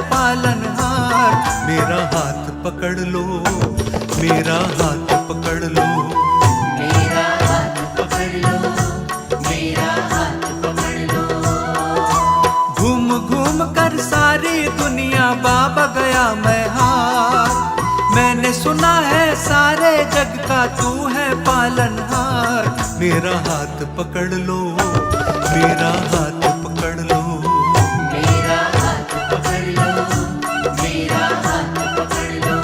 पालनहार। मेरा हाथ पकड़ लो, मेरा हाथ पकड़ लो, मेरा हाथ पकड़ लो, मेरा हाथ पकड़ लो। घूम घूम कर सारी दुनिया बाबा गया मैं हार। मैंने सुना है सारे जग का तू है पालनहार। मेरा हाथ पकड़ लो, मेरा हाथ पकड़ लो, मेरा हाथ पकड़ लो, मेरा हाथ पकड़ लो।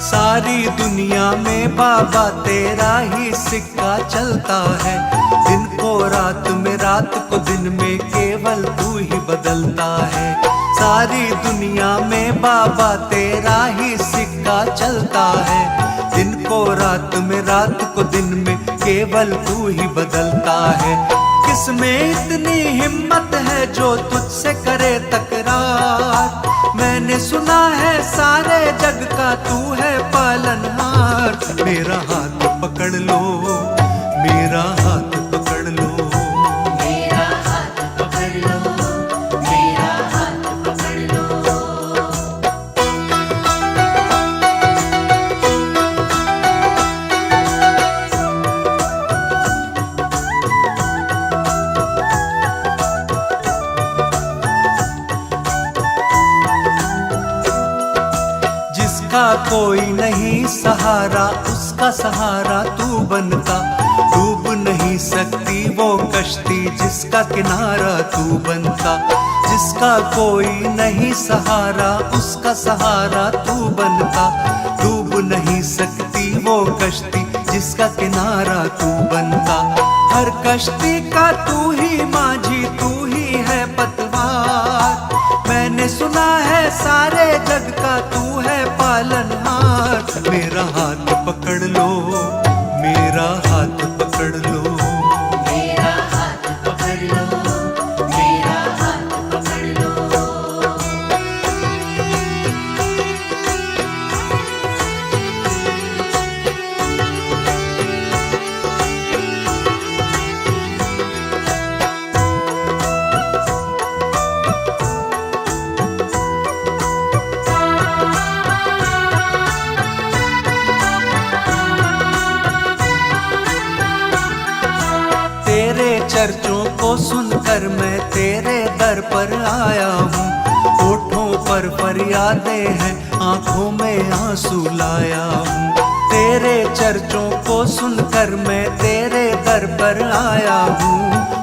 सारी दुनिया में बाबा तेरा ही सिक्का चलता है। दिन को रात में, रात को दिन में, केवल तू ही बदलता है। सारी दुनिया में बाबा तेरा ही सिक्का चलता है। दिन को रात में, रात को दिन में, केवल तू ही बदलता है। किसमें इतनी हिम्मत है जो तुझसे करे तकरार। मैंने सुना है सारे जग का तू है पालनहार। मेरा हाथ पकड़ लो, मेरा हाथ पकड़ लो, मेरा हाथ पकड़ लो, मेरा हाथ पकड़ लो। जिसका कोई नहीं सहारा उसका सहारा तू बनता। डूब नहीं सकती वो कश्ती जिसका किनारा तू बनता। जिसका कोई नहीं सहारा उसका सहारा तू बनता। डूब नहीं सकती वो कश्ती जिसका किनारा तू बनता। हर कश्ती का तू ही माझी, तू ही है पतवार। मैंने सुना है सारे जग का तू है पालनहार। मेरा हाथ पकड़ लो, मेरा हाथ पकड़ लो, मेरा हाथ पकड़ लो, मेरा हाथ पकड़ लो। तेरे चर्चों को सुनकर मैं तेरे दर पर आया हूँ। होठों पर फरियादें हैं, आंखों में आंसू लाया हूँ। तेरे चर्चों को सुनकर मैं तेरे दर पर आया हूँ।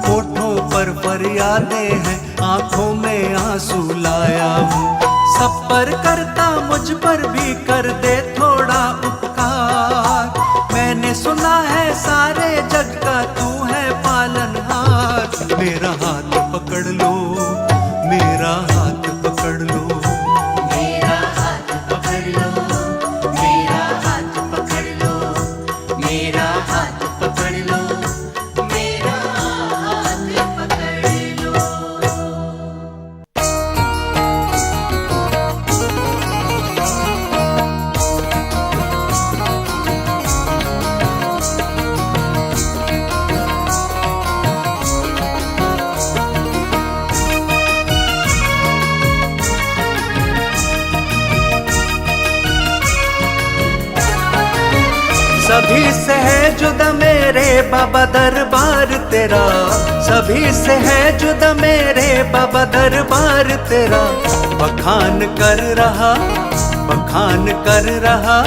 होठों पर फरियादें हैं, आंखों में आंसू लाया हूँ। सब पर करता मुझ पर भी कर दे थोड़ा उपकार। मैंने सुना है सारे जग का तू है पालनहार। मेरा हाथ पकड़ लो, मेरा हाथ पकड़ लो, मेरा हाथ पकड़ लो, मेरा हाथ पकड़ लो, मेरा हाथ पकड़ लो, मेरा हाथ पकड़ लो। सभी से है जुदा मेरे बाबा दरबार तेरा। सभी से है जुदा मेरे बाबा दरबार तेरा। बखान कर रहा, बखान कर रहा,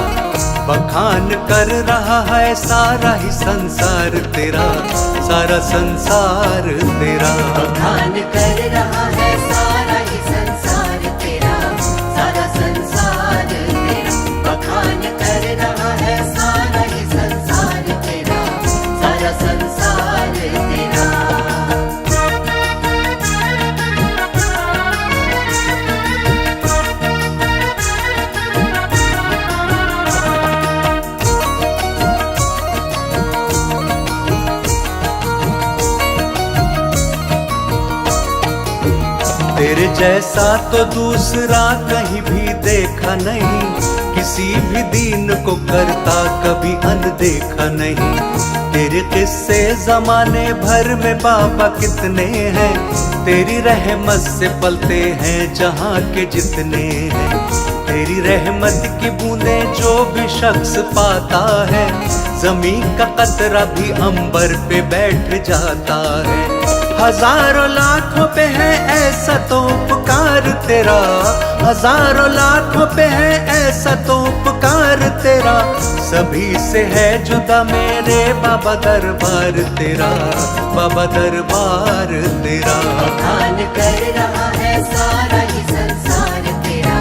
बखान कर रहा है सारा ही संसार तेरा। सारा संसार तेरा। बखान कर रहा है सारा ही संसार तेरा, सारा संसार तेरा। बखान कर रहा है सारा ही संसार तेरा, सारा संसार तेरा। जैसा तो दूसरा कहीं भी देखा नहीं, किसी भी दीन को करता कभी अनदेखा नहीं। तेरे किस्से जमाने भर में बाबा कितने हैं, तेरी रहमत से पलते हैं जहाँ के जितने हैं। तेरी रहमत की बूंदें जो भी शख्स पाता है, जमीन का कतरा भी अंबर पे बैठ जाता है। हजारों लाखों पे है ऐसा तो उपकार तेरा, हजारों लाखों पे है ऐसा तो उपकार तेरा। सभी से है जुदा मेरे बाबा दरबार तेरा, बाबा दरबार तेरा। बखान कर रहा है सारा ही संसार तेरा,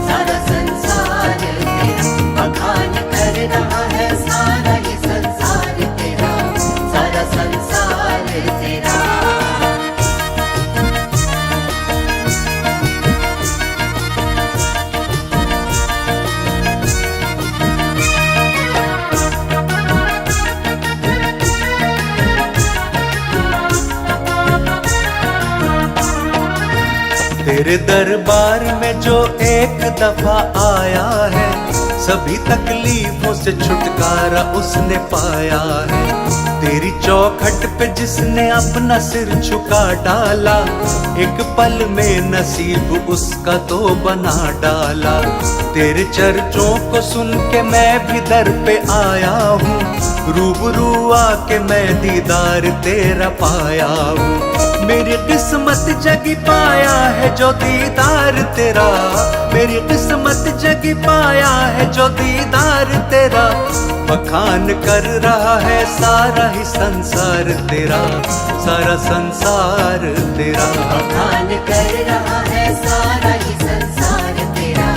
सारा संसार तेरा। बखान कर रहा है सारा ही संसार तेरा, सारा संसार तेरा। तेरे दरबार में जो एक दफा आया है, सभी तकलीफों से छुटकारा उसने पाया है। तेरी चौखट पे जिसने अपना सिर झुका डाला, एक पल में नसीब उसका तो बना डाला। तेरे चर्चों को सुन के मैं भी दर पे आया हूँ, रूबरू आके मैं दीदार तेरा पाया हूँ। मेरी किस्मत जगी पाया है जो दीदार तेरा, मेरी किस्मत जगी पाया है जो दीदार तेरा। बखान कर रहा है सारा ही संसार तेरा, सारा संसार तेरा। बखान कर रहा है सारा ही संसार तेरा,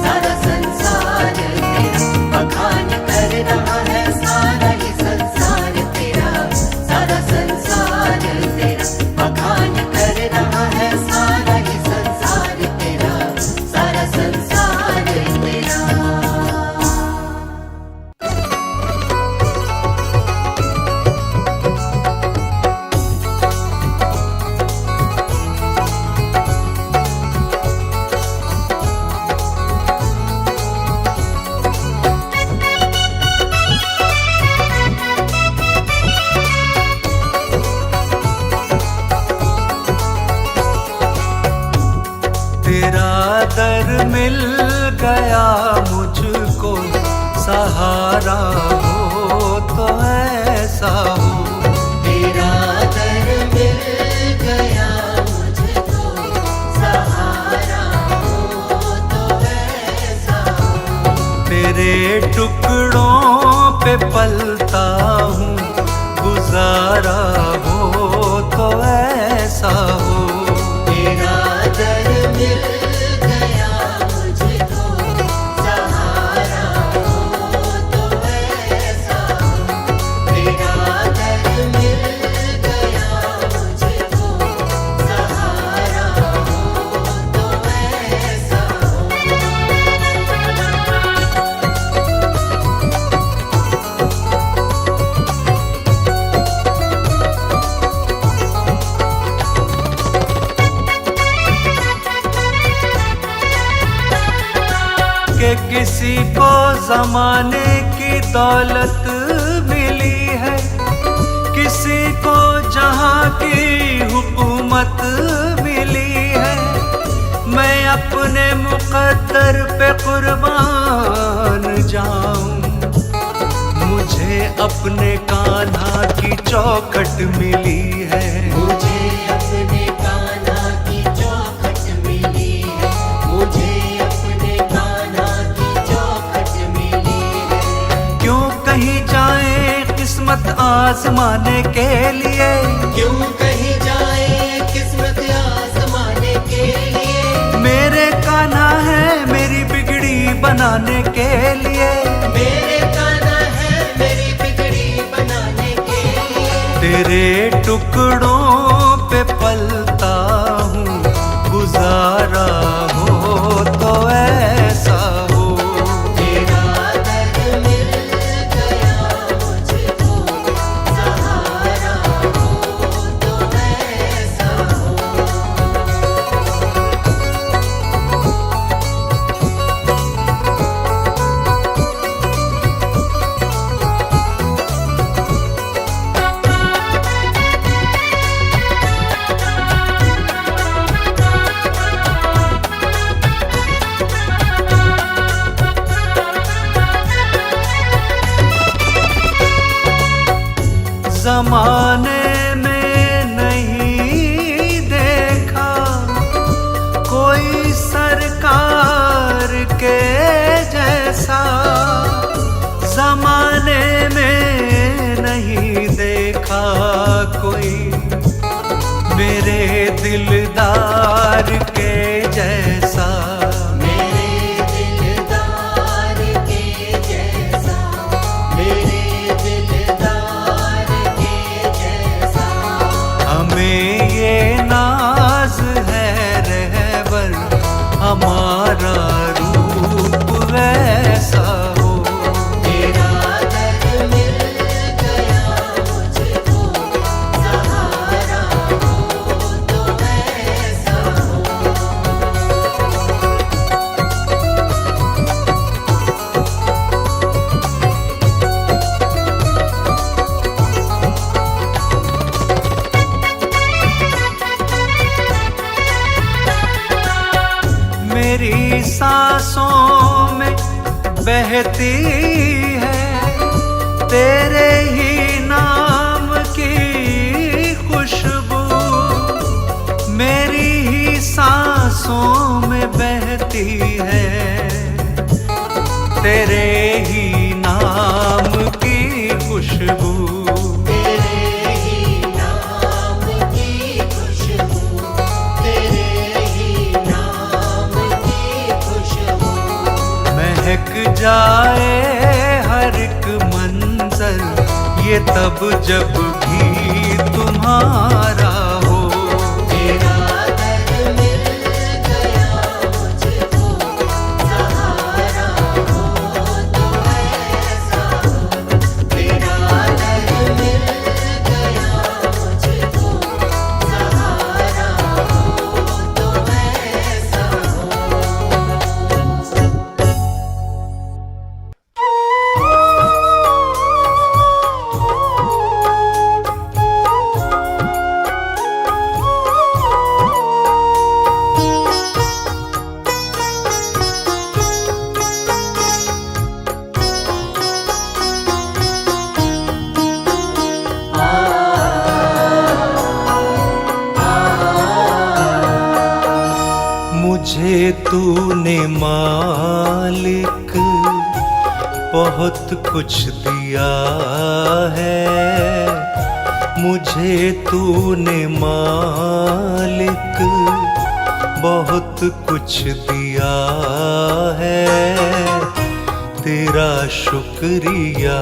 सारा संसार तेरा। बखान कर रहा है सारा ही संसार तेरा, सारा संसार तेरा। बखान कर रहा है सारा ही संसार तेरा, सारा संसार तेरा। तेरा दर मिल गया मुझको, सहारा हो तो ऐसा हो। तेरा दर मिल गया मुझको, सहारा हो तो ऐसा हो। तेरे टुकड़ों पे पलता हूँ, गुजारा हो तो ऐसा हो। तेरा दर मिल गया मुझको, सहारा हो तो ऐसा हो। तेरा दर मिल गया मुझको, सहारा हो तो ऐसा हो। कि किसी को जमाने की दौलत मिली है, किसी को जहां की हुकूमत मिली है। मैं अपने मुकद्दर पे कुर्बान जाऊं, मुझे अपने कान्हा की चौखट मिली है। मुझे अपने कान्हा की चौखट मिली है, मुझे अपने कान्हा की चौखट मिली है। क्यों कहीं जाए किस्मत आजमाने के लिए, क्यों कहीं जाए किस्मत आजमाने के लिए। मेरे कान्हा है मेरी बिगड़ी बनाने के लिए। मेरे कान्हा है मेरी बिगड़ी बनाने के लिए। तेरे टुकड़ों पे पलता हूँ, गुजारा हो तो ऐसा हो। तेरा दर मिल गया मुझको, सहारा हो तो ऐसा हो। जमाने में नहीं देखा कोई सरकार के जैसा, जमाने में नहीं देखा कोई मेरे दिलदार के जैसा, मेरे दिलदार के जैसा, मेरे दिलदार के जैसा। हमें ये नाज है रहबर हमारा रूप वैसा हो। तेरा दर मिल गया मुझको, सहारा हो तो ऐसा हो। मेरी सांसों में बहती है तेरे ही नाम की खुशबू, मेरी ही सांसों में बहती है तेरे ही नाम की खुशबू। तेरे ही नाम की खुशबू, तेरे ही नाम की खुशबू। महक जाए हर एक मंजर ये तब जब भी तुम्हारा हो। तेरा दर मिल गया मुझको, सहारा हो तो ऐसा हो। तेरा दर मिल गया मुझको, सहारा हो तो ऐसा हो। मुझे तूने मालिक बहुत कुछ दिया है, मुझे तूने मालिक बहुत कुछ दिया है, तेरा शुक्रिया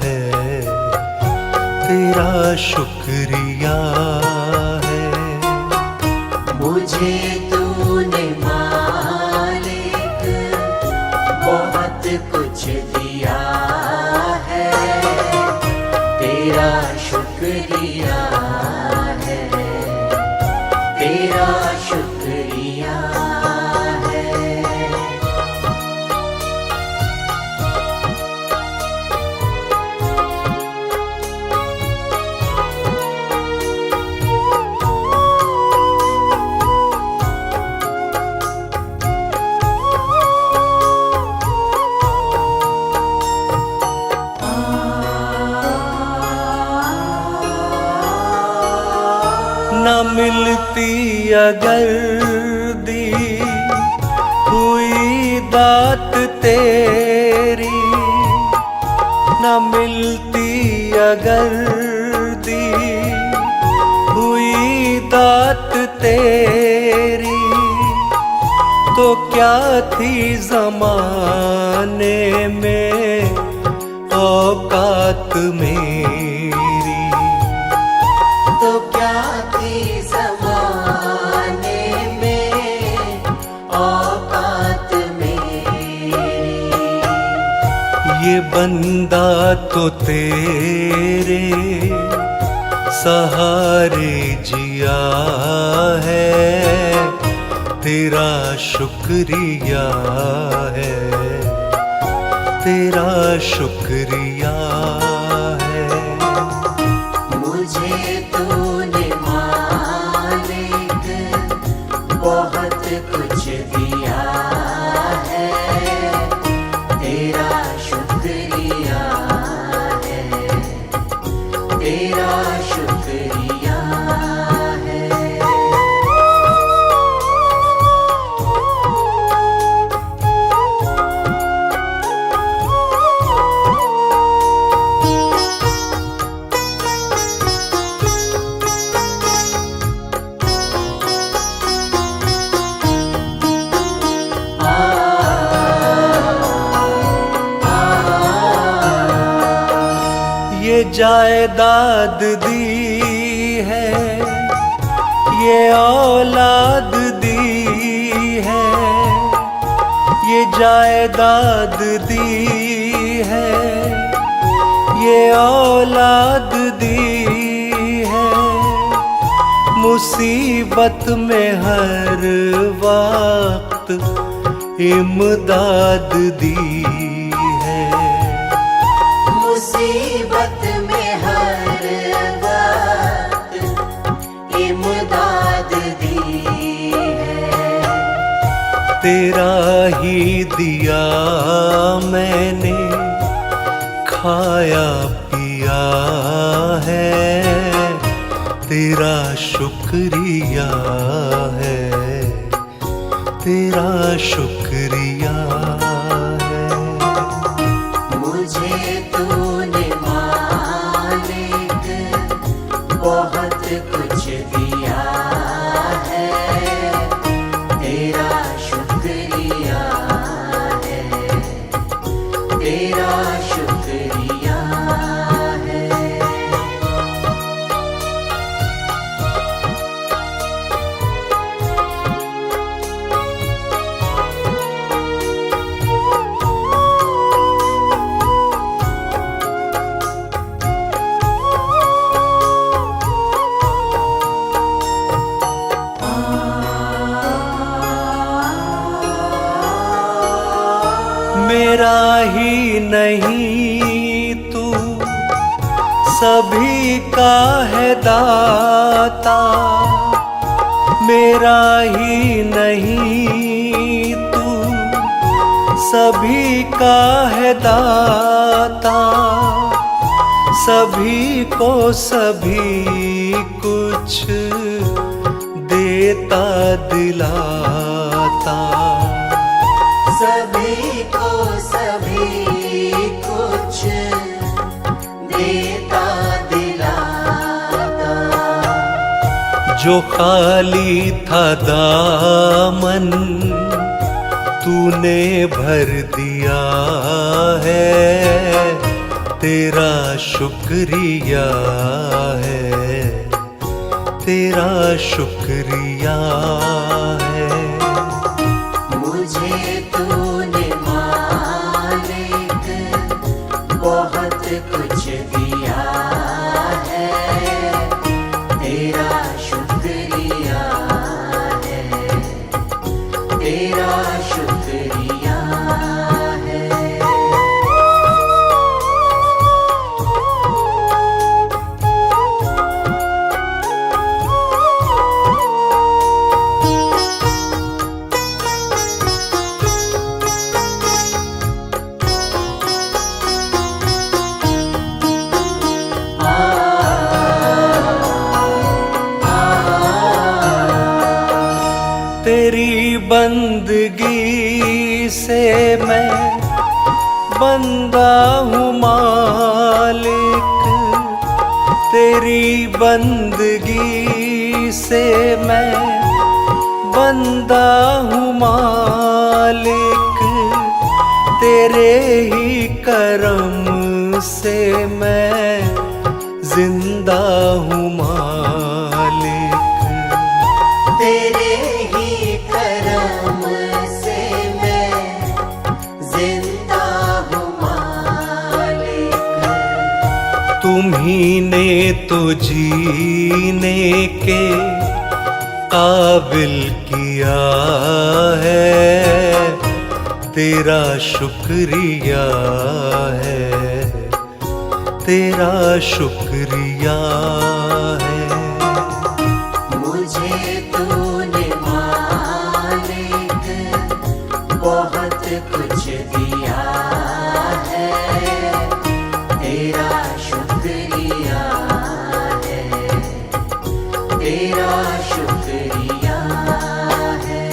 है, तेरा शुक्रिया है। मुझे तूने मालिक बहुत कुछ दिया है, तेरा शुक्रिया है, तेरा शुक्रिया है। न मिलती अगर दी हुई दात तेरी, न मिलती अगर दी हुई दात तेरी, तो क्या थी जमाने में औकात मेरी, तो क्या थी ज़माने में औकात मेरी। ये बंदा तो तेरे सहारे जिया है, तेरा शुक्रिया है, तेरा शुक्रिया है। मुझे तूने मालिक बहुत कुछ दिया है, तेरा शुक्रिया है, ये जायदाद दी है, ये औलाद दी है, ये जायदाद दी है, ये औलाद दी है। मुसीबत में हर वक्त इमदाद दी है, मुसीबत में हर वक्त इमदाद दी है। तेरा ही दिया मैंने खाया पिया है, तेरा शुक्रिया है, तेरा शुक्रिया है। मुझे तूने मालिक बहुत कुछ दिया है, तेरा शुक्रिया है, तेरा शुक्रिया है। मेरा ही नहीं तू सभी का है दाता, मेरा ही नहीं तू सभी का है दाता, सभी को सभी कुछ देता दिलाता, सभी को सभी कुछ देता दिलाता। जो खाली था दामन तूने भर दिया है, तेरा शुक्रिया है, तेरा शुक्रिया है। मुझे तूने मालिक बहुत कुछ दिया है, तेरा शुक्रिया है, तेरा शुक्रिया है। तेरी बंदगी से मैं बंदा हूँ मालिक, तेरी बंदगी से मैं बंदा हूँ मालिक, तेरे ही करम से मैं जिंदा हूँ मालिक, तेरे ही करम से मैं जिंदा हूँ मालिक। तुम्ही ने तो जीने के काबिल किया है, तेरा शुक्रिया है, तेरा शुक्रिया है। मुझे तूने मालिक बहुत कुछ दिया है, तेरा शुक्रिया है, तेरा शुक्रिया है।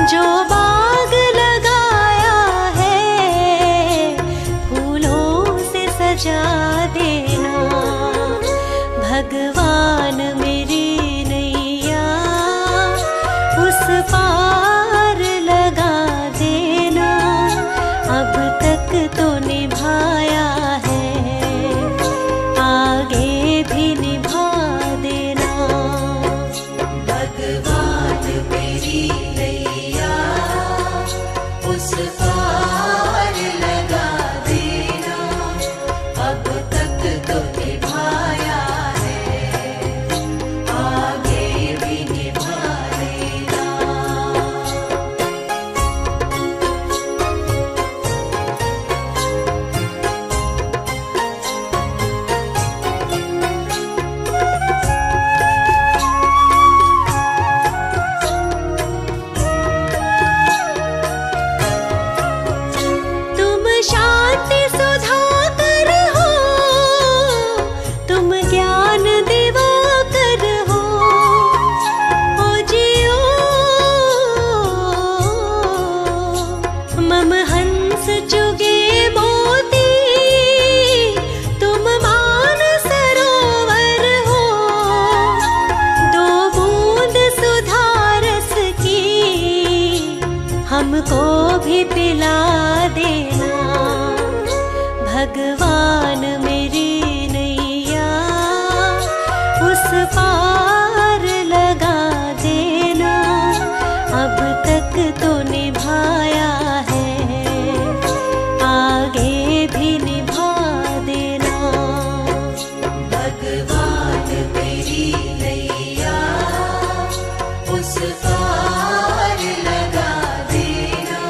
जो बाग लगाया है फूलों से सजा देना। भगवान मेरी नैया उस पार लगा देना। अब तक तो निभाया है, आगे भी निभा देना। भगवान मेरी नैया उस पार लगा देना। अब तक तो निभाया है, आगे भी निभा देना। तुम शांति सुधाकर हो, तुम ज्ञान दिवाकर हो। ओ जियो मम हंस चुगे मोती, तुम मान सरोवर हो। दो बूंद सुधारस की हमको भी पिला देना। भगवान मेरी नैया उस पार लगा देना। अब तक तो निभाया है, आगे भी निभा देना। भगवान मेरी नैया उस पार लगा देना।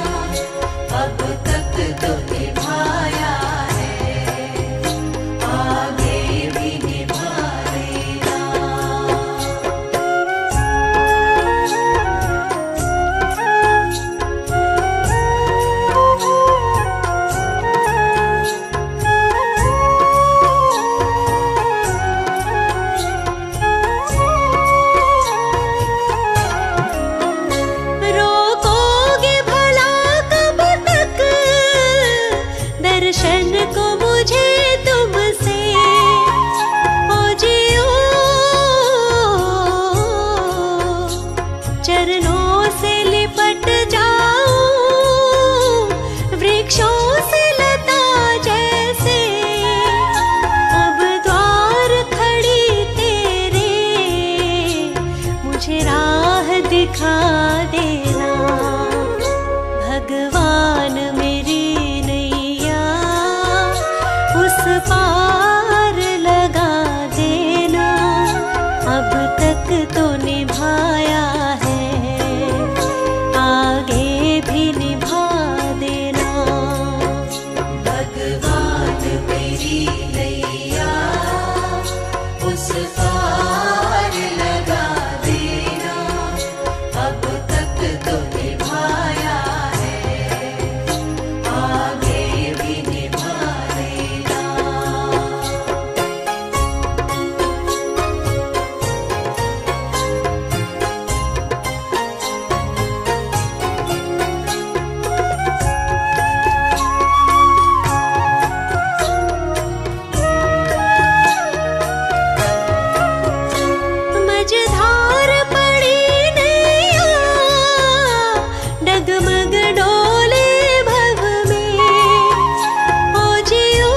अब तक तो निभाया है, आगे भी निभा देना। रोकोगे भला कब तक दर्शन को मुझे तुमसे। ओ जियो चरणों से लिपट जाऊं वृक्षों से लता जैसे। अब द्वार खड़ी तेरे मुझे राह दिखा देना। भगवान मेरी नैया उस पार लगा देना। अब तक तो निभाया है, आगे भी निभा देना। भगवान मेरी नैया उस पार लगा देना। अब तक तो निभाया है, आगे भी निभा देना। मझधार पड़ी नैया डगमग डोले भव में। ओ जियो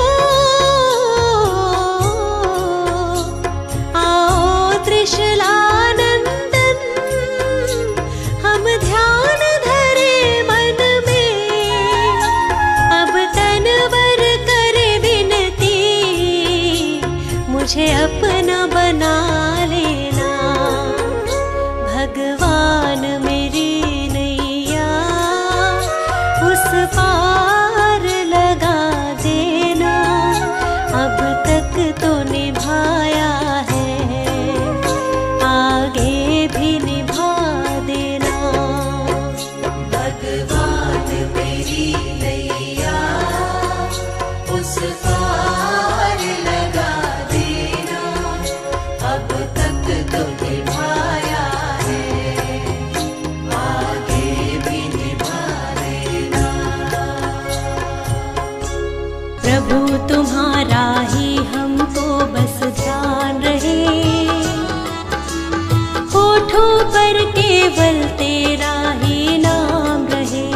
आओ त्रिशलानंदन, हम ध्यान धरे मन में। अब तनवर करे विनती, मुझे अपना बना लेना। भगवान मेरी नैया उस पार लगा देना। अब तक तो निभाया है, आगे भी निभा देना। भगवान मेरी नैया उस पार लगा देना। अब तक तो निभाया है, आगे भी प्रभु तुम्हारा ही हमको बस ध्यान रहे, होठों पर केवल तेरा ही नाम रहे।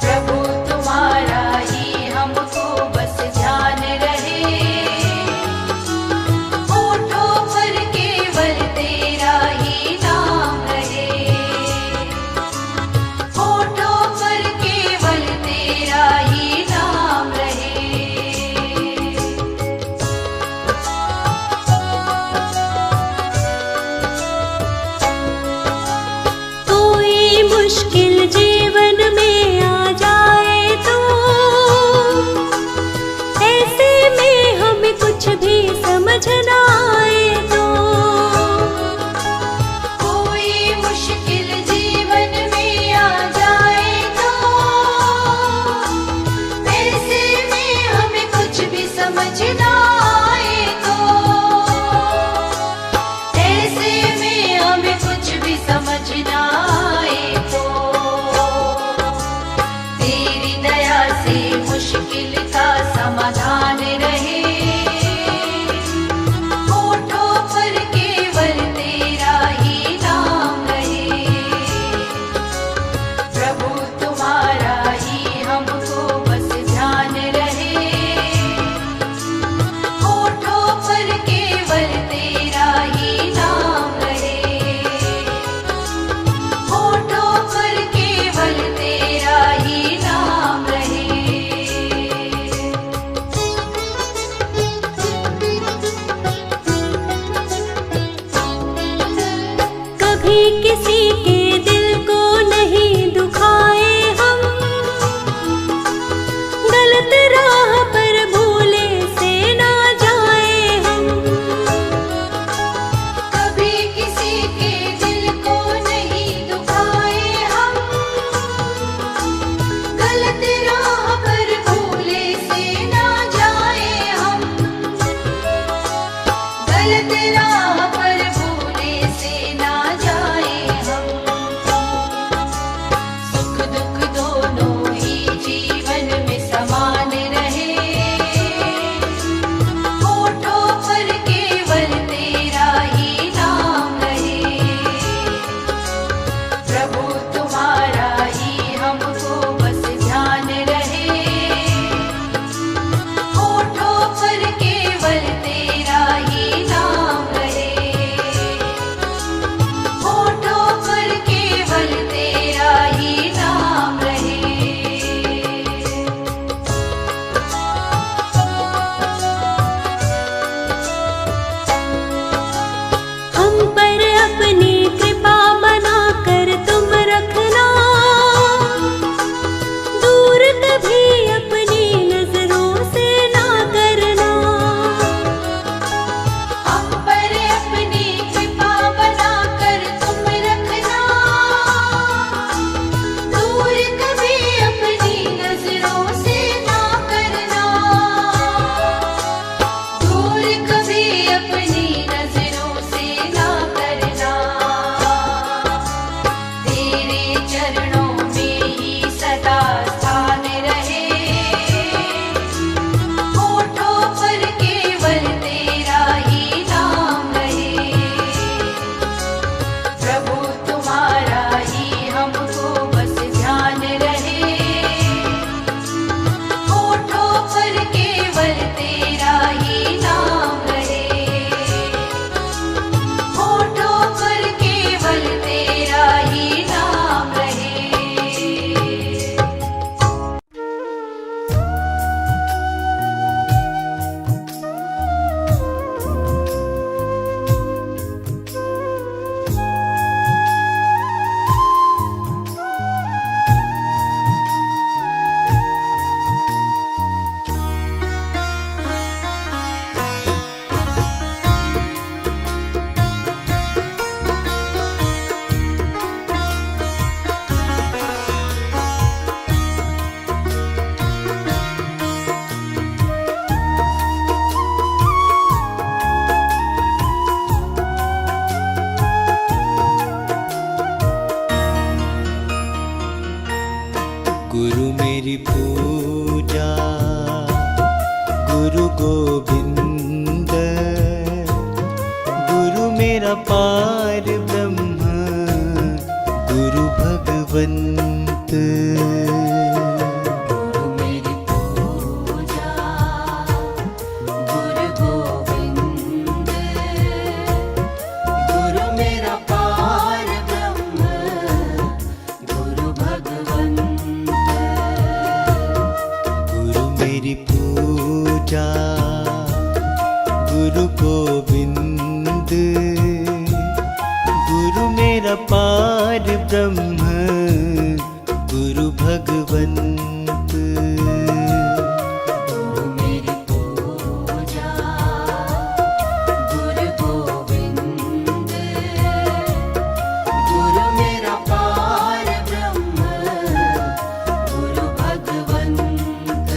प्रभु तुम्हारा ही हमको बस ध्यान रहे, होठों पर केवल तेरा ही नाम रहे, होठों पर केवल तेरा ही नाम रहे। कोई मुश्किल जीवन में आ जाए तो ऐसे में हमें कुछ भी समझ ना आए तो, कोई मुश्किल जीवन में आ जाए तो ऐसे में हमें कुछ भी समझ ना आए तो, ऐसे में हमें कुछ भी समझ ना आए तो, तेरी दया से मुश्किल का समाधान रहे, होठों पर केवल तेरा ही नाम रहे। प्रभु तुम्हारा ही हमको बस ध्यान रहे, होठों पर केवल तेरा ही नाम रहे, होठों पर केवल तेरा ही नाम रहे। कभी किसी के दिल को नहीं दुखाए हम, गलत राह पर भूले से ना जाए हम। कभी किसी के दिल को नहीं दुखाए हम, गलत राह पर भूले से ना जाए हम, गलत राह पर भूले से ना जाए हम। सुख दुख दोनों ही जीवन में समान रहे, होठों पर केवल तेरा ही नाम रहे। प्रभु तुम्हारा ही हमको बस ध्यान रहे, होठों पर केवल तेरा ही नाम रहे, होठों पर केवल तेरा ही नाम रहे। हम पर अपनी कृपा बना कर तुम रख गुरु मेरी पूजा गुरु गोविंद, गुरु मेरा पार ब्रह्म, गुरु भगवंत। गुरु मेरी पूजा गुरु गोविंद, गुरु मेरा पार ब्रह्म, गुरु भगवंत। गुरु मेरी पूजा गुरु गोविंद, गुरु मेरा पार ब्रह्म, गुरु भगवंत। गुरु मेरी पूजा गुरु गोविंद, गुरु मेरा पार ब्रह्म, गुरु भगवंत।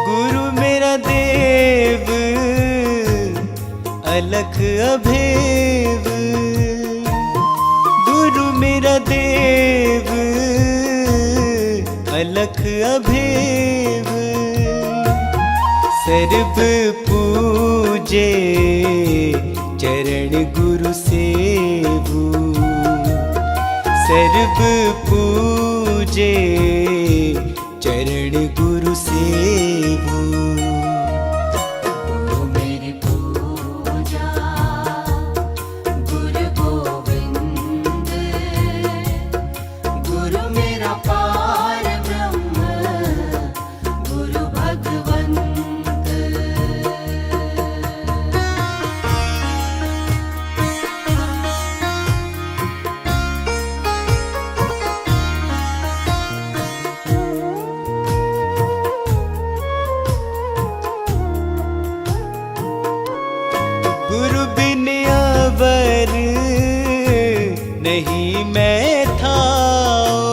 गुरु मेरा देव अलख अभेव, गुरु मेरा देव अलख अभेव। सर्व पूजे चरण गुरु सेवु, सर्व पूजे चरण गुरु सेवु। गुरु मेरी पूजा गुरु गोविंद, गुरु मेरा पार ब्रह्म, गुरु भगवंत। गुरु बिन अवर नहीं मैं थाओ,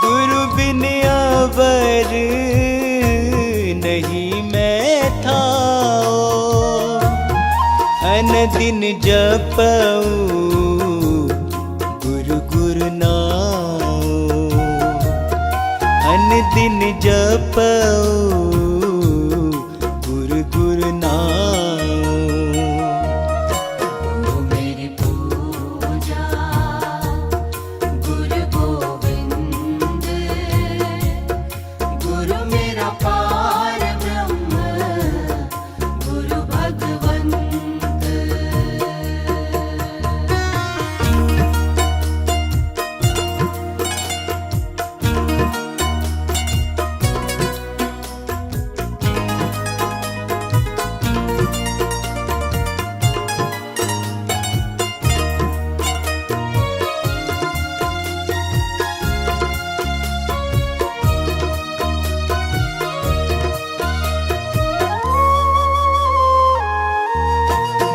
गुरु बिन अवर नहीं मैं थाओ। अनदिन जपऊं गुरु गुरु नाओ, अनदिन जपऊं गुरु गुरु नाओ। गुरु मेरी पूजा गुरु गोविंद, गुरु मेरा पार ब्रह्म, गुरु भगवंत।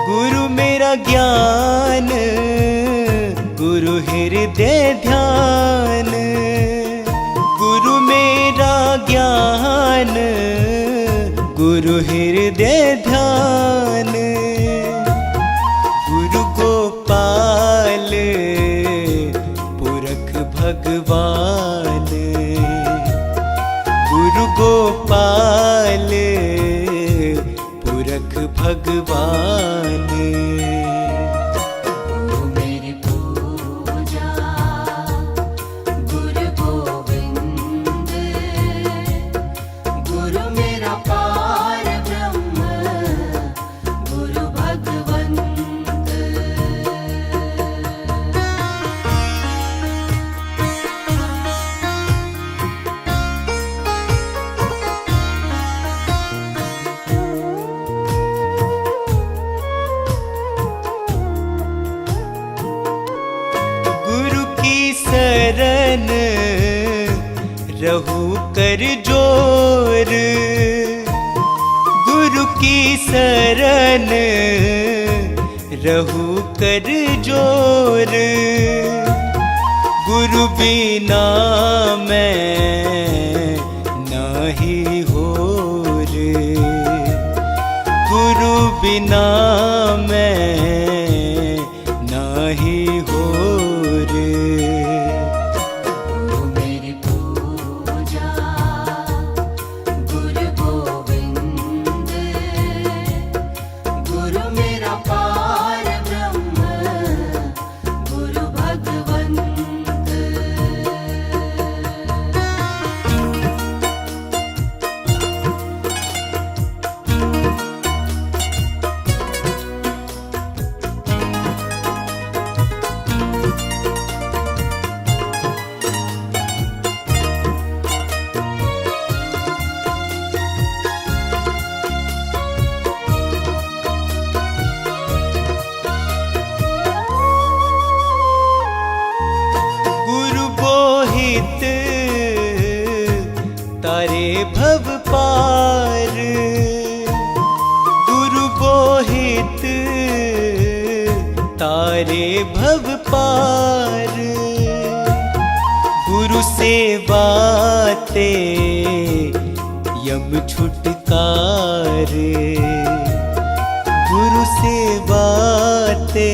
गुरु मेरा ज्ञान गुरु हृदय ध्यान, गुरु मेरा ज्ञान गुरु हृदय ध्यान। गुरु गोपाल पुरख भगवान, गुरु गोपाल पुरख भगवान। गुरु मेरी पूजा गुरु गोविंद, गुरु मेरा पार ब्रह्म, गुरु भगवंत। रहू कर जोर, गुरु की शरण रहू कर जोर। गुरु बिना मैं नहीं होर, गुरु बिना मैं नहीं होर। गुरु मेरी पूजा गुरु गोविंद, गुरु मेरा पार ब्रह्म गुरु भगवंत। गुरु बोहित तारे भव पार, गुरु बोहित तारे भव पार। गुरु सेवाते यम छुटकार, गुरु सेवाते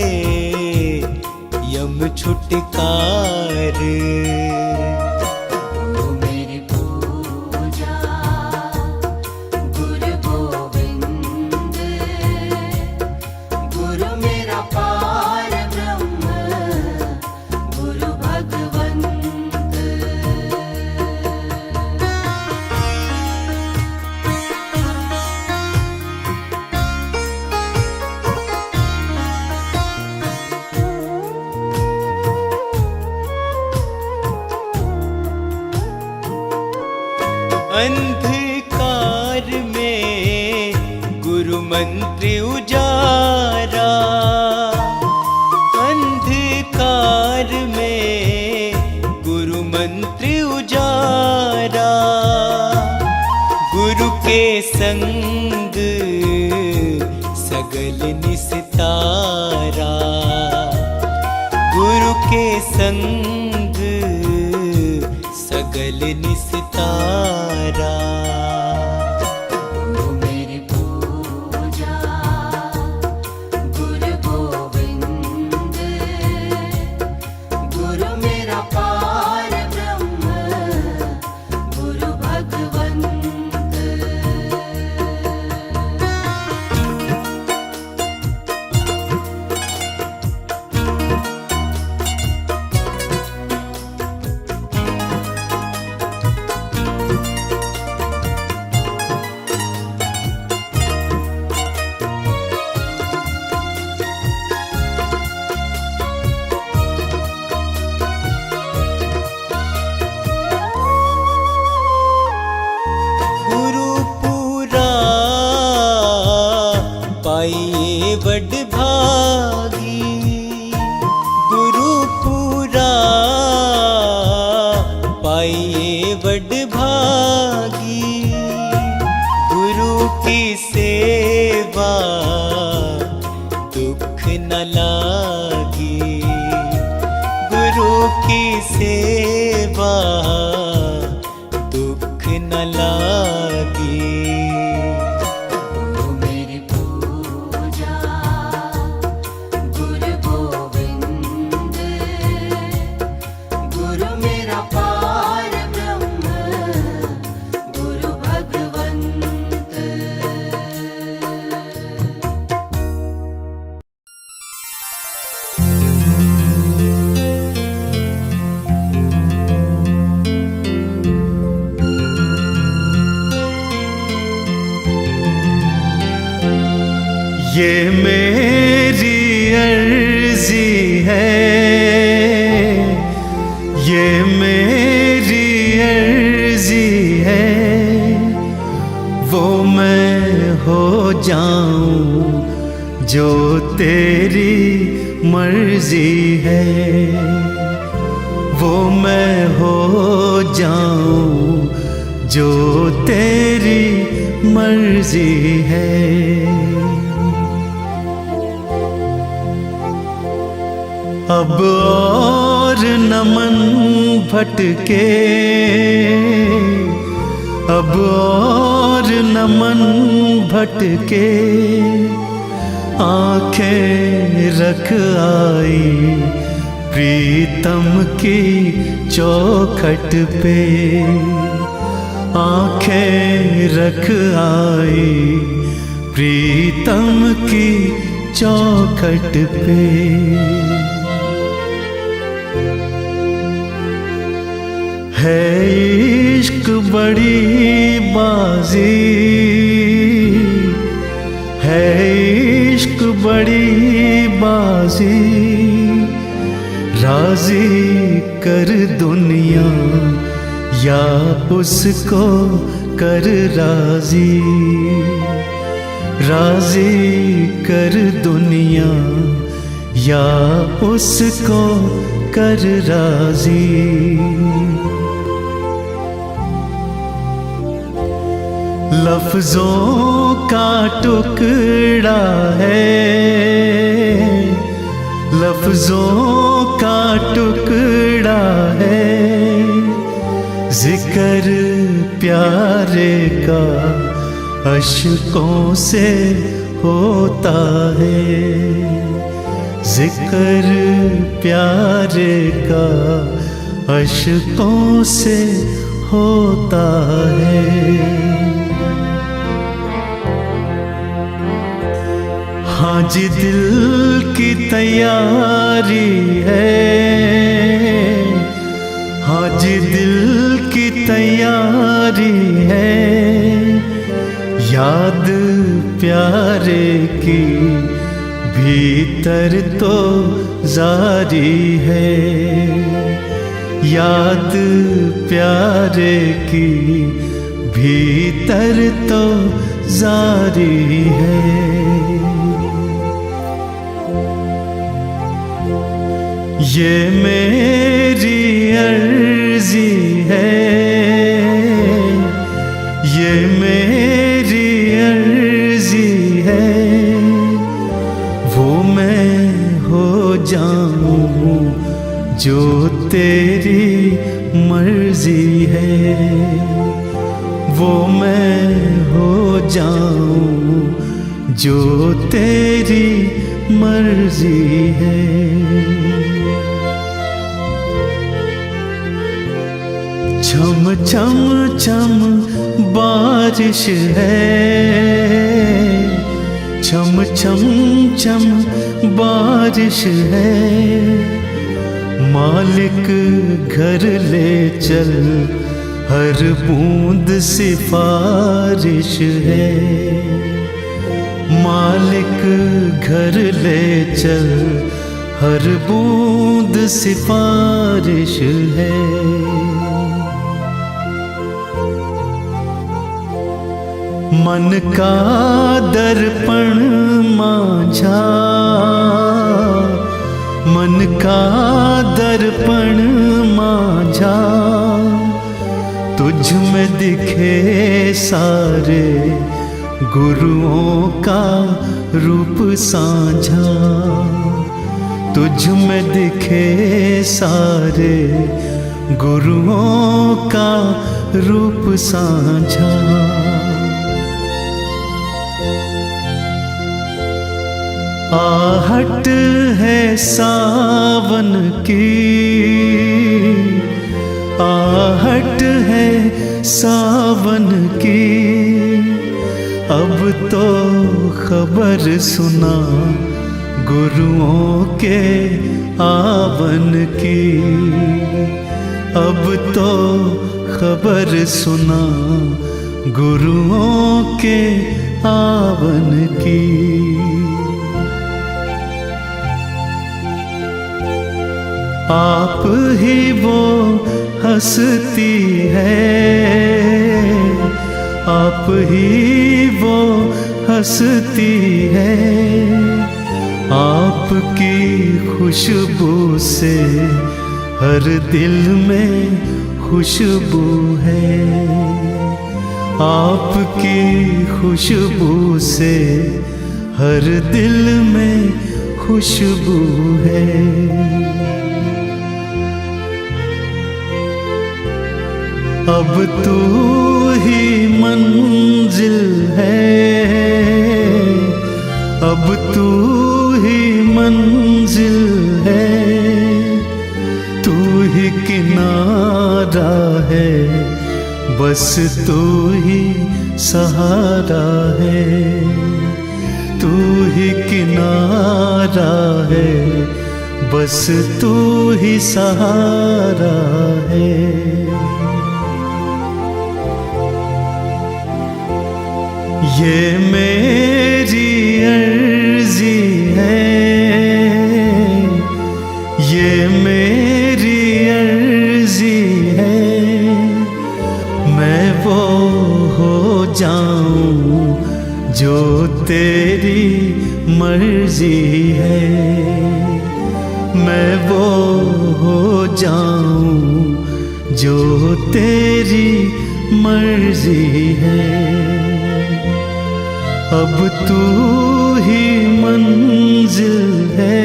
यम छुटकार। गुरु मेरी पूजा गुरु गोविंद, गुरु मेरा पार ब्रह्म गुरु भगवंत। अंधकार में गुरु मंत्र उजारा, अंधकार में गुरु मंत्र उजारा। गुरु के संग सगल निस्तारा, गुरु के संग सगल निस्तारा। गुरु मेरी पूजा गुरु गोविंद, गुरु मेरा पार ब्रह्म गुरु भगवंत। गुरु पूरा पाइए बड़ भागी, गुरु पूरा पाइए बड़ भागी। गुरु की सेवा दुख न लागी, गुरु की सेवा दुख न लागी। गुरु मेरी पूजा गुरु गोविंद, गुरु मेरा पार ब्रह्म गुरु भगवंत। ये मेरी अर्जी है, ये मेरी अर्जी है, वो मैं हो जाऊं जो तेरी मर्जी है, वो मैं हो जाऊं जो तेरी मर्जी है। अब और न मन भटके, अब और न मन भटके, आंखें रख आई प्रीतम की चौखट पे, आंखें रख आई प्रीतम की चौखट पे। है इश्क बड़ी बाजी, है इश्क बड़ी बाजी, राजी कर दुनिया या उसको कर राजी, राजी कर दुनिया या उसको कर राजी। लफ्जों का टुकड़ा है, लफ्जों का टुकड़ा है, जिक्र प्यारे का अश्कों से होता है, जिक्र प्यारे का अश्कों से होता है। हाँ जी दिल की तैयारी है, हाँ जी दिल की तैयारी है, याद प्यारे की भीतर तो जारी है, याद प्यारे की भीतर तो जारी है। ये मेरी अर्जी है, ये मेरी अर्जी है, वो मैं हो जाऊं जो तेरी मर्जी है, वो मैं हो जाऊं जो तेरी मर्जी है। छम छम छम बारिश है, छम छम छम बारिश है, मालिक घर ले चल हर बूंद सिफारिश है, मालिक घर ले चल हर बूंद सिफारिश है। मन का दर्पण मांझा, मन का दर्पण मांझा, तुझ में दिखे सारे गुरुओं का रूप साझा, तुझ में दिखे सारे गुरुओं का रूप साझा। आहट है सावन की, आहट है सावन की, अब तो खबर सुना गुरुओं के आवन की, अब तो खबर सुना गुरुओं के आवन की। आप ही वो हंसती है, आप ही वो हंसती है, आपकी खुशबू से हर दिल में खुशबू है, आपकी खुशबू से हर दिल में खुशबू है। अब तू ही मंजिल है, अब तू ही मंजिल है, तू ही किनारा है, बस तू ही सहारा है। तू ही किनारा है, बस तू ही सहारा है। ये मेरी अर्जी है, ये मेरी अर्जी है, मैं वो हो जाऊं जो तेरी मर्जी है। मैं वो हो जाऊं जो तेरी मर्जी है। अब तू ही मंजिल है,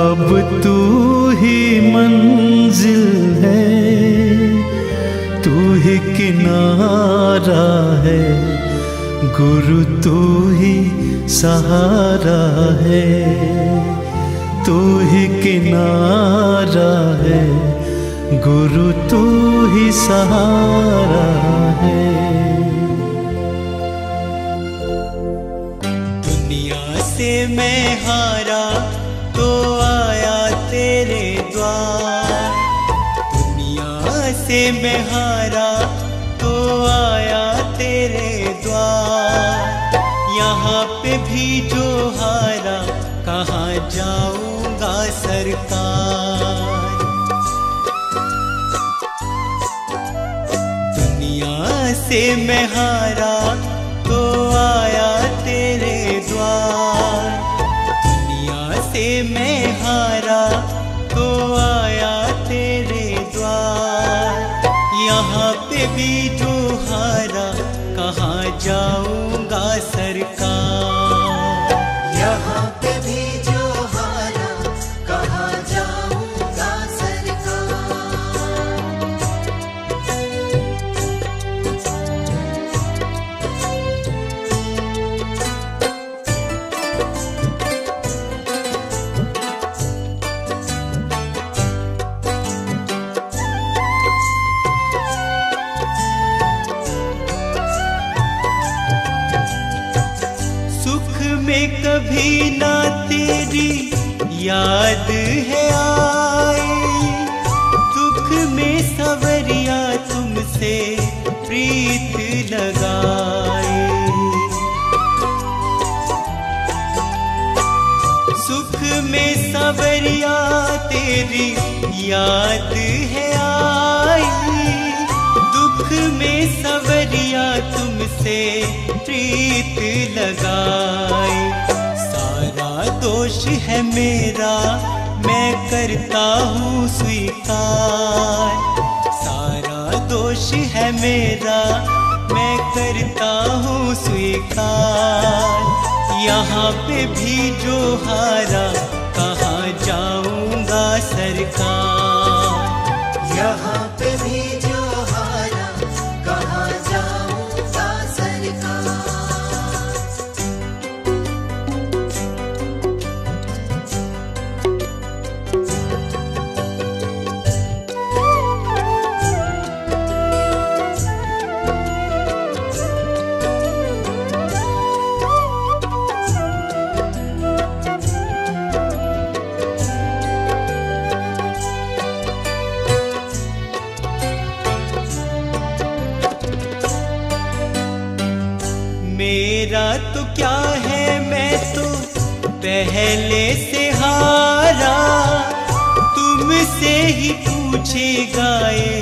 अब तू ही मंजिल है, तू ही किनारा है, गुरु तू ही सहारा है। तू ही किनारा है, गुरु तू ही सहारा है। से मैं हारा तो आया तेरे द्वार, दुनिया से मैं हारा तो आया तेरे द्वार। यहाँ पे भी जो हारा कहाँ जाऊंगा सरकार। दुनिया से मैं हारा तो आया तेरे द्वार, दुनिया से मैं हारा तो आया तेरे द्वार। यहाँ पे भी जो हारा कहाँ जाऊंगा सरकार। यहाँ पे भी जो हारा कहाँ जाऊंगा सरकार। में कभी ना तेरी याद है आई, दुख में सवरिया तुमसे प्रीत लगाए। सुख में सवरिया तेरी याद है आई, दुख में सवरिया तुमसे प्रीत लगाए। सारा दोष है मेरा मैं करता हूँ स्वीकार, सारा दोष है मेरा मैं करता हूँ स्वीकार। यहाँ पे भी जो हारा कहाँ जाऊंगा सरकार। यहाँ पे भी जो हारा कहाँ जाऊंगा सरकार। मेरा तो क्या है मैं तो पहले से हारा, तुमसे ही पूछेगा ये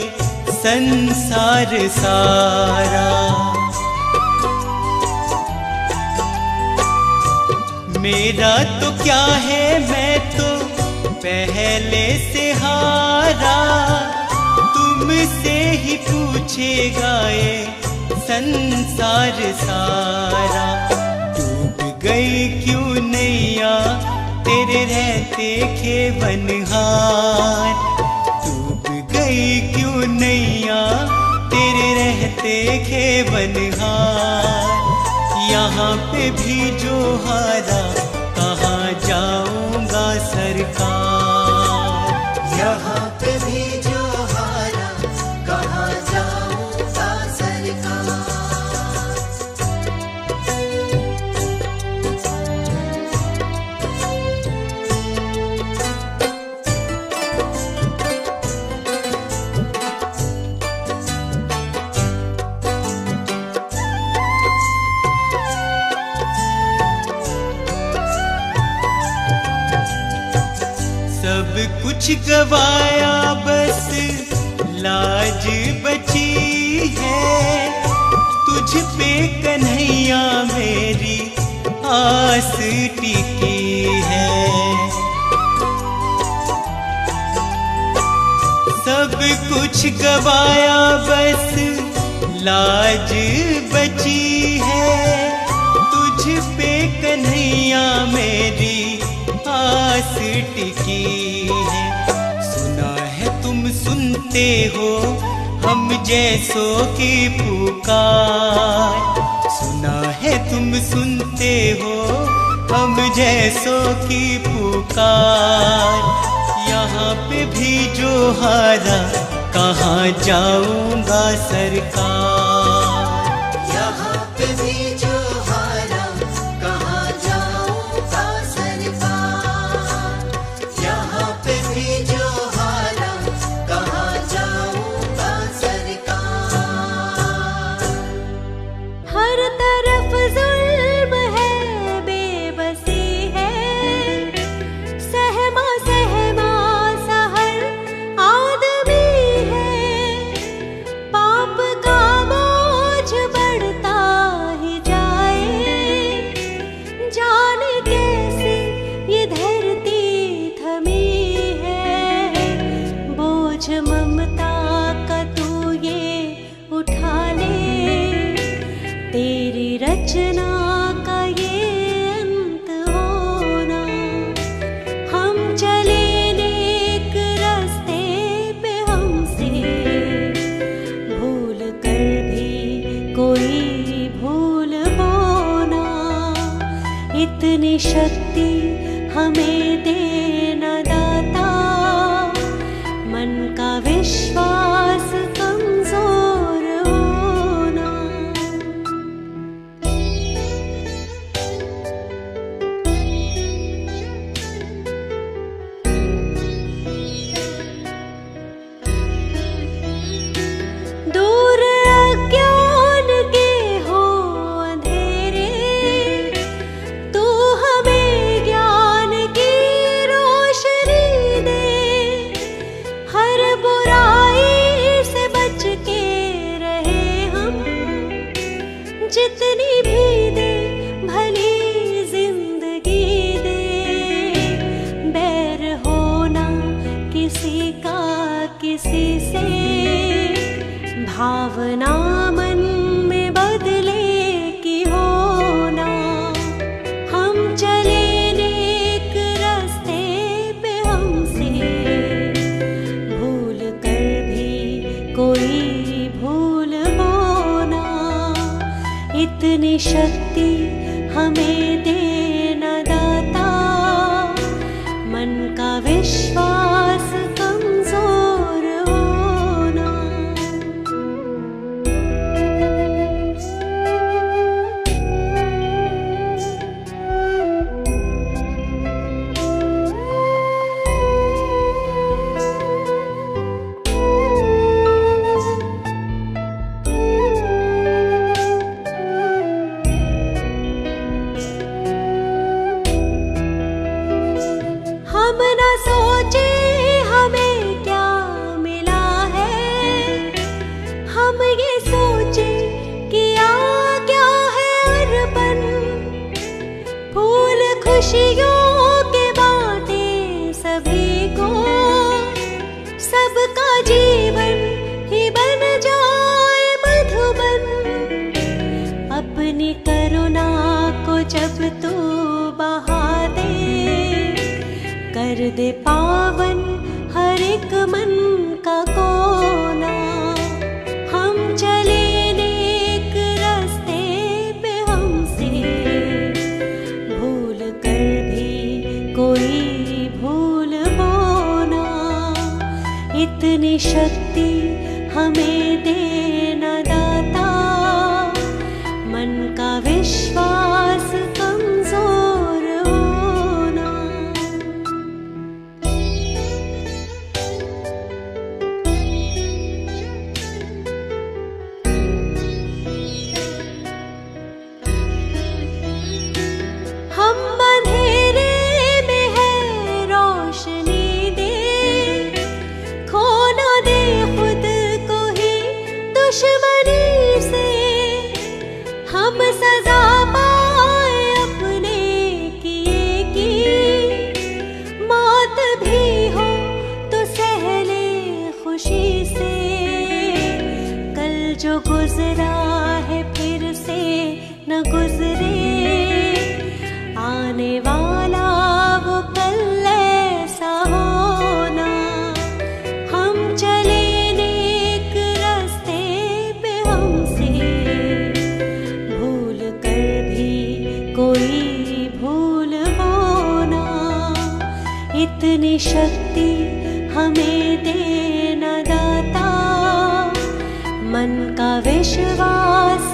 संसार सारा। मेरा तो क्या है मैं तो पहले से हारा, हमसे ही पूछेगा ये संसार सारा। डूब गई क्यों नैया तेरे रहते खेवनहार। डूब गई क्यों नैया तेरे रहते खेवनहार। यहाँ पे भी जो हारा कहाँ जाऊंगा सरकार। यहाँ पे भी जो हारा कहाँ जाऊंगा सरकार। सब कुछ गवाया बस लाज बची है। तुझ पे कन्हैया मेरी आस टिकी है। सब कुछ गवाया बस लाज बची है। तुझ पे कन्हैया मेरी आस टिकी है। सुना है तुम सुनते हो हम जैसों की पुकार। सुना है तुम सुनते हो हम जैसों की पुकार। यहाँ पे भी जो हारा कहाँ जाऊंगा सरकार। यहाँ पे भी जो हारा कहाँ जाऊंगा सरकार। यहाँ पे भी जो हारा कहाँ जाऊंगा सरकार। हर तरफ जुल्म है, बेबसी है, सहमा सहमा सा हर आदमी है। पाप का बोझ बढ़ता ही जाए, जाने कैसे ये धरती थमी है। बोझ ममता का तू ये उठा ले, तेरी रचना का ये अंत होना। हम चले नेक रास्ते पे, हमसे भूल कर भी कोई भूल होना। इतनी शक्ति हमें देना दाता, मन का विश्वास कमजोर होना। दूर अज्ञान के हो अंधेरे, तू हमें ज्ञान की रोशनी दे। हर बुराई से बच के रहे हम, जितनी भी दे भली जिंदगी दे। बैर होना किसी का किसी से, भावना मन में बदले की होना। हम चले नेक रास्ते पे, हमसे भूल कर भी कोई भूल होना। इतनी शक्ति हमें देना दाता, मन का विश्वास कमजोर होना। हम न सोचे दे पावन हर एक मन का कोना। हम चले नेक रास्ते पे, हमसे भूल कर भी कोई भूल हो ना। इतनी शक्ति हमें देना दाता, मन का विश्वास कमजोर होना। हम अंधेरे में है रोशनी दे, खो ना दे खुद को ही दुश्मनी से। हम सजा पाए अपने किए की, मौत भी हो तो सह ले खुशी से। कल जो गुजरा है फिर से न गुजरे, आने वाला वो कल ऐसा होना। हम चले नेक रास्ते पे, हमसे भूल कर भी कोई भूल हो ना। इतनी शक्ति हमें देना दाता, मन का विश्वास